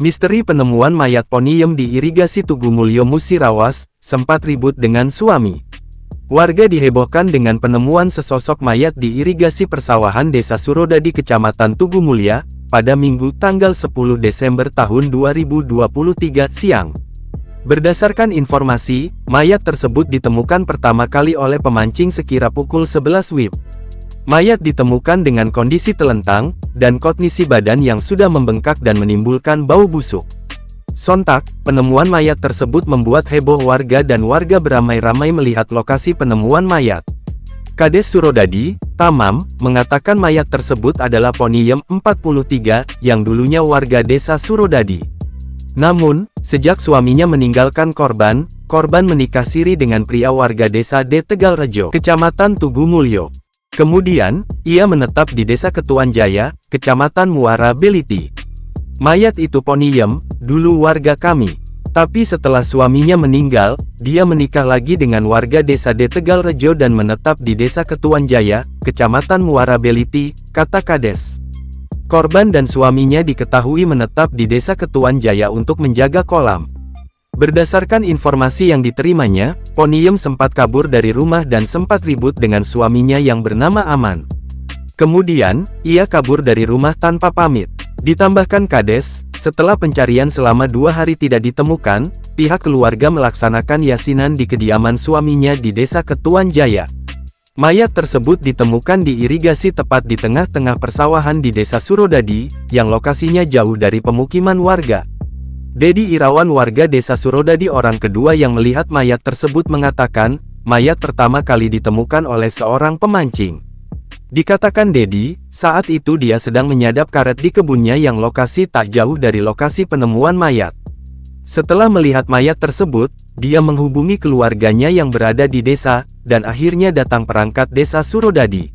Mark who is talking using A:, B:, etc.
A: Misteri penemuan mayat Poniem di irigasi Tugu Mulyo Musirawas, sempat ribut dengan suami. Warga dihebohkan dengan penemuan sesosok mayat di irigasi persawahan Desa Surodadi Kecamatan Tugu Mulya, pada Minggu tanggal 10 Desember tahun 2023 siang. Berdasarkan informasi, mayat tersebut ditemukan pertama kali oleh pemancing sekira pukul 11 WIB. Mayat ditemukan dengan kondisi telentang, dan kondisi badan yang sudah membengkak dan menimbulkan bau busuk. Sontak, penemuan mayat tersebut membuat heboh warga dan warga beramai-ramai melihat lokasi penemuan mayat. Kades Surodadi, Tamam, mengatakan mayat tersebut adalah Poniem 43, yang dulunya warga desa Surodadi. Namun, sejak suaminya meninggalkan korban menikah siri dengan pria warga desa D Tegalrejo, Kecamatan Tugu Mulyo. Kemudian, ia menetap di Desa Ketuan Jaya, Kecamatan Muara Beliti. Mayat itu Poniem, dulu warga kami. Tapi setelah suaminya meninggal, dia menikah lagi dengan warga Desa D Tegalrejo dan menetap di Desa Ketuan Jaya, Kecamatan Muara Beliti, kata Kades. Korban dan suaminya diketahui menetap di Desa Ketuan Jaya untuk menjaga kolam. Berdasarkan informasi yang diterimanya, Poniem sempat kabur dari rumah dan sempat ribut dengan suaminya yang bernama Aman. Kemudian, ia kabur dari rumah tanpa pamit. Ditambahkan Kades, setelah pencarian selama 2 hari tidak ditemukan, pihak keluarga melaksanakan yasinan di kediaman suaminya di Desa Ketuan Jaya. Mayat tersebut ditemukan di irigasi tepat di tengah-tengah persawahan di Desa Surodadi, yang lokasinya jauh dari pemukiman warga. Dedi Irawan warga Desa Surodadi orang kedua yang melihat mayat tersebut mengatakan, mayat pertama kali ditemukan oleh seorang pemancing. Dikatakan Dedi, saat itu dia sedang menyadap karet di kebunnya yang lokasi tak jauh dari lokasi penemuan mayat. Setelah melihat mayat tersebut, dia menghubungi keluarganya yang berada di desa, dan akhirnya datang perangkat Desa Surodadi.